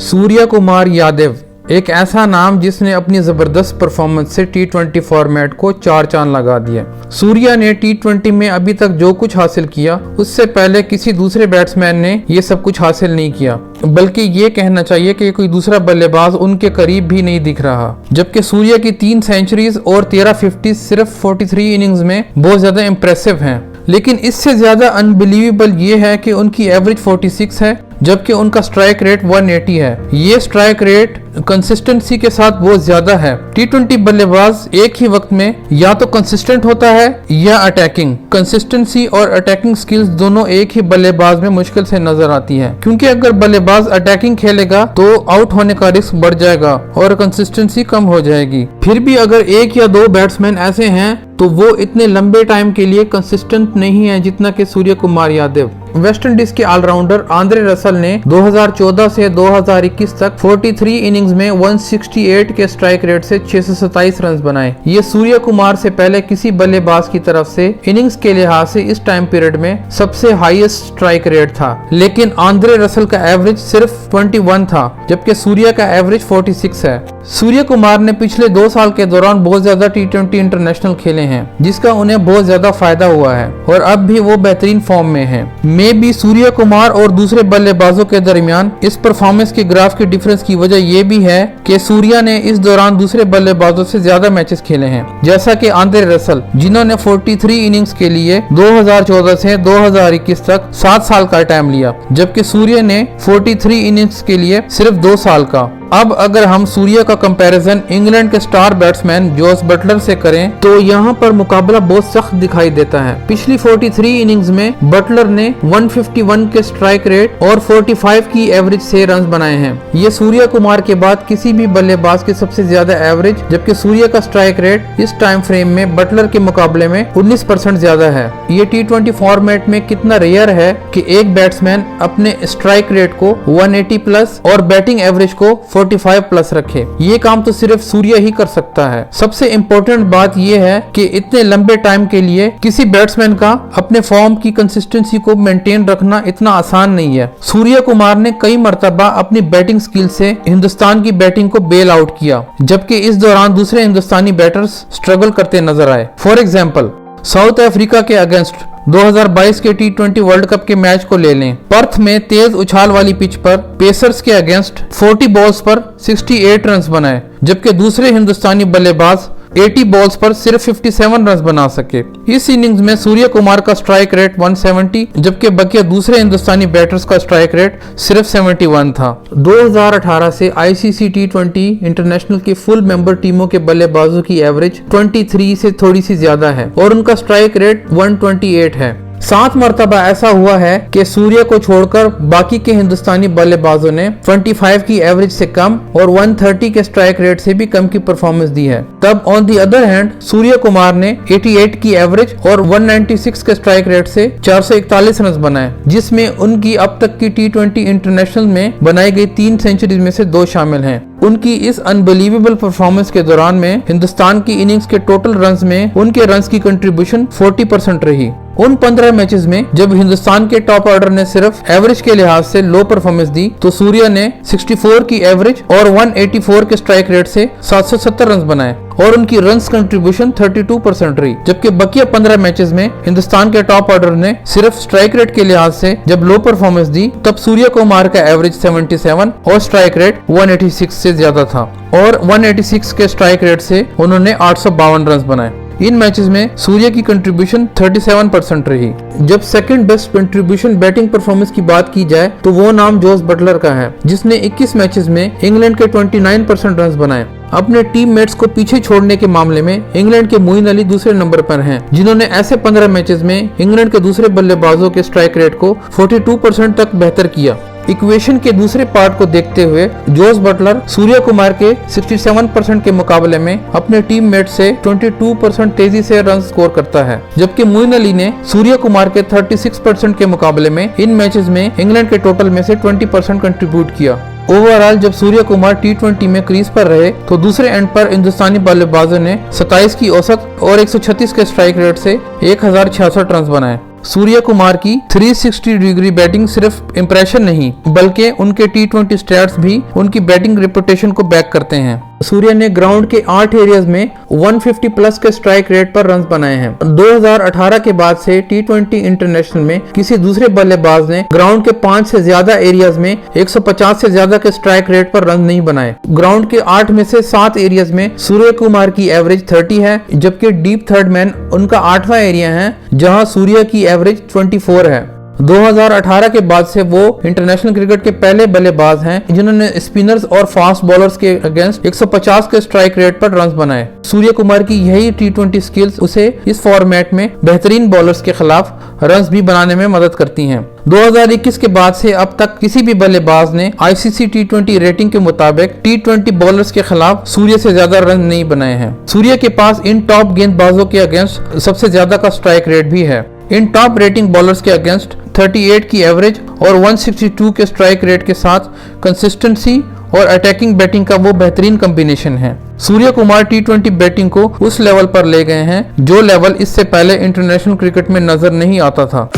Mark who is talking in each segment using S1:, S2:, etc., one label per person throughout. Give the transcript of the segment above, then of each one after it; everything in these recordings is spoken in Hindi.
S1: सूर्य कुमार यादव एक ऐसा नाम जिसने अपनी जबरदस्त परफॉर्मेंस से टी20 फॉर्मेट को चार चांद लगा दिए। सूर्या ने टी20 में अभी तक जो कुछ हासिल किया उससे पहले किसी दूसरे बैट्समैन ने ये सब कुछ हासिल नहीं किया, बल्कि ये कहना चाहिए कि कोई दूसरा बल्लेबाज उनके करीब भी नहीं दिख रहा। जबकि सूर्या की 3 सेंचुरीज और 13 50 सिर्फ 43 इनिंग्स में बहुत ज्यादा इंप्रेसिव हैं। लेकिन इससे ज्यादा अनबिलीवेबल ये है कि उनकी एवरेज 46 है, जबकि उनका स्ट्राइक रेट 180 है। ये स्ट्राइक रेट कंसिस्टेंसी के साथ बहुत ज्यादा है। टी20 बल्लेबाज एक ही वक्त में या तो कंसिस्टेंट होता है या अटैकिंग। कंसिस्टेंसी और अटैकिंग स्किल्स दोनों एक ही बल्लेबाज में मुश्किल से नजर आती है, क्योंकि अगर बल्लेबाज अटैकिंग खेलेगा तो आउट होने का रिस्क बढ़ जाएगा और कंसिस्टेंसी कम हो जाएगी। फिर भी अगर एक या दो बैट्समैन ऐसे हैं तो वो इतने लंबे टाइम के लिए कंसिस्टेंट नहीं है जितना कि सूर्य कुमार यादव। वेस्ट इंडीज के ऑलराउंडर आंद्रे रसल ने 2014 से 2021 तक 43 इनिंग्स में 168 के स्ट्राइक रेट से 627 रन बनाए। ये सूर्य कुमार से पहले किसी बल्लेबाज की तरफ से इनिंग्स के लिहाज से इस टाइम पीरियड में सबसे हाईएस्ट स्ट्राइक रेट था। लेकिन आंद्रे रसल का एवरेज सिर्फ 21 था, जबकि सूर्य का एवरेज 46 है। सूर्य कुमार ने पिछले 2 साल के दौरान बहुत ज्यादा टी20 इंटरनेशनल खेले हैं, जिसका उन्हें बहुत ज्यादा फायदा हुआ है और अब भी वो बेहतरीन फॉर्म में हैं। मे भी सूर्य कुमार और दूसरे बल्लेबाजों के दरमियान इस परफॉर्मेंस के ग्राफ के डिफरेंस की वजह ये भी है कि सूर्या ने इस दौरान दूसरे बल्लेबाजों से ज्यादा मैचेस खेले हैं, जैसा कि आंद्रे रसल, जिन्होंने 43 इनिंग्स के लिए 2014 से 2021 तक 7 साल का टाइम लिया, जबकि सूर्य ने 43 इनिंग्स के लिए सिर्फ 2 साल का। अब अगर हम सूर्य का कंपैरिजन इंग्लैंड के स्टार बैट्समैन जोस बटलर से करें तो यहाँ पर मुकाबला बहुत सख्त दिखाई देता है। पिछली 43 इनिंग्स में बटलर ने 151 के स्ट्राइक रेट और 45 की एवरेज से रन बनाए हैं। ये सूर्य कुमार के बाद किसी भी बल्लेबाज के सबसे ज्यादा एवरेज, जबकि सूर्य का स्ट्राइक रेट इस टाइम फ्रेम में बटलर के मुकाबले में 19% ज्यादा है। ये टी20 फॉर्मेट में कितना रेयर है कि एक बैट्समैन अपने स्ट्राइक रेट को 180 प्लस और बैटिंग एवरेज को 45 प्लस रखे। ये काम तो सिर्फ सूर्य ही कर सकता है। सबसे इम्पोर्टेंट बात यह है कि इतने लंबे टाइम के लिए किसी बैट्समैन का अपने फॉर्म की कंसिस्टेंसी को मेंटेन रखना इतना आसान नहीं है। सूर्य कुमार ने कई मर्तबा अपनी बैटिंग स्किल से हिंदुस्तान की बैटिंग को बेल आउट किया, जबकि इस दौरान दूसरे हिंदुस्तानी बैटर्स स्ट्रगल करते नजर आए। फॉर एग्जाम्पल, साउथ अफ्रीका के अगेंस्ट 2022 के टी20 वर्ल्ड कप के मैच को ले लें। पर्थ में तेज उछाल वाली पिच पर पेसर्स के अगेंस्ट 40 बॉल्स पर 68 रन बनाए, जबकि दूसरे हिंदुस्तानी बल्लेबाज 80 बॉल्स पर सिर्फ 57 रन बना सके। इस इनिंग्स में सूर्य कुमार का स्ट्राइक रेट 170, जबकि बकिया दूसरे हिंदुस्तानी बैटर्स का स्ट्राइक रेट सिर्फ 71 था। 2018 से आईसीसी टी20 इंटरनेशनल की फुल मेंबर टीमों के बल्लेबाजों की एवरेज 23 से थोड़ी सी ज्यादा है और उनका स्ट्राइक रेट 128 है। 7 मरतबा ऐसा हुआ है कि सूर्य को छोड़कर बाकी के हिंदुस्तानी बल्लेबाजों ने 25 की एवरेज से कम और 130 के स्ट्राइक रेट से भी कम की परफॉर्मेंस दी है। तब on the other hand Surya Kumar ने 88 की एवरेज और 196 के स्ट्राइक रेट से 441 रन बनाए, जिसमें उनकी अब तक की टी20 इंटरनेशनल में बनाई गई 3 सेंचुरीज में से 2 शामिल हैं। उनकी इस अनबिलीवेबल परफॉर्मेंस के दौरान में हिंदुस्तान की इनिंग्स के टोटल रन्स में उनके रन्स की कंट्रीब्यूशन 40% रही। उन 15 मैचेस में जब हिंदुस्तान के टॉप ऑर्डर ने सिर्फ एवरेज के लिहाज से लो परफॉर्मेंस दी, तो सूर्य ने 64 की एवरेज और 184 के स्ट्राइक रेट से 770 रन बनाए और उनकी रन्स कंट्रीब्यूशन 32% रही। जबकि बकिया 15 मैचेस में हिंदुस्तान के टॉप ऑर्डर ने सिर्फ स्ट्राइक रेट के लिहाज से जब लो परफॉर्मेंस दी, तब सूर्य कुमार का एवरेज 77 और स्ट्राइक रेट 186 से ज्यादा था और 186 के स्ट्राइक रेट से उन्होंने 852 रन बनाए। इन मैचेस में सूर्य की कंट्रीब्यूशन 37% रही। जब second best contribution batting performance की बात की जाए तो वो नाम जोस बटलर का है, जिसने 21 मैचेस में इंग्लैंड के 29% रन बनाए। अपने टीममेट्स को पीछे छोड़ने के मामले में इंग्लैंड के मोइन अली दूसरे नंबर पर हैं, जिन्होंने ऐसे 15 मैचेस में इंग्लैंड के दूसरे बल्लेबाजों के स्ट्राइक रेट को 42% तक बेहतर किया। इक्वेशन के दूसरे पार्ट को देखते हुए जोस बटलर सूर्य कुमार के 67% के मुकाबले में अपने टीममेट से 22% तेजी से रन स्कोर करता है, जबकि मोइन अली ने सूर्य कुमार के 36% के मुकाबले में इन मैचेस में इंग्लैंड के टोटल में से 20% कंट्रीब्यूट किया। ओवरऑल जब सूर्य कुमार टी20 में क्रीज पर रहे तो दूसरे एंड पर हिंदुस्तानी बल्लेबाजों ने 27 की औसत और 136 के स्ट्राइक रेट से 1066 रन बनाए। सूर्य कुमार की 360 डिग्री बैटिंग सिर्फ इंप्रेशन नहीं बल्कि उनके T20 स्टैट्स भी उनकी बैटिंग रेपुटेशन को बैक करते हैं। सूर्य ने ग्राउंड के 8 एरियाज में 150 प्लस के स्ट्राइक रेट पर रन्स बनाए हैं। 2018 के बाद से T20 इंटरनेशनल में किसी दूसरे बल्लेबाज ने ग्राउंड के 5 से ज्यादा एरियाज में 150 से ज्यादा के स्ट्राइक रेट पर रन नहीं बनाए। ग्राउंड के 8 में से 7 एरियाज में सूर्य कुमार की एवरेज 30 है, जबकि डीप थर्ड मैन उनका 8वां एरिया है जहां सूर्य की एवरेज 24 है। 2018 के बाद से वो इंटरनेशनल क्रिकेट के पहले बल्लेबाज हैं जिन्होंने स्पिनर्स और फास्ट बॉलर्स के अगेंस्ट 150 के स्ट्राइक रेट पर रन्स बनाए। सूर्य कुमार की यही T20 स्किल्स उसे इस फॉर्मेट में बेहतरीन बॉलर्स के खिलाफ रन्स भी बनाने में मदद करती हैं। 2021 के बाद से अब तक किसी भी बल्लेबाज ने ICC T20 रेटिंग के मुताबिक T20 बॉलर्स के खिलाफ सूर्य से ज्यादा रन नहीं बनाए हैं। सूर्य के पास इन टॉप गेंदबाजों के अगेंस्ट सबसे ज्यादा का स्ट्राइक रेट भी है। इन टॉप रेटिंग बॉलर्स के अगेंस्ट 38 की एवरेज और 162 के स्ट्राइक रेट के साथ कंसिस्टेंसी और अटैकिंग बैटिंग का वो बेहतरीन कॉम्बिनेशन है। सूर्य कुमार T20 बैटिंग को उस लेवल पर ले गए हैं जो लेवल इससे पहले इंटरनेशनल क्रिकेट में नजर नहीं आता था।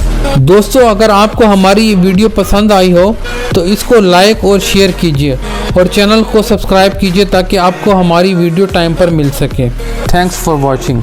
S1: दोस्तों, अगर आपको हमारी ये वीडियो पसंद आई हो तो इसको लाइक और शेयर कीजिए और चैनल को सब्सक्राइब कीजिए ताकि आपको हमारी वीडियो टाइम पर मिल सके। Thanks for watching.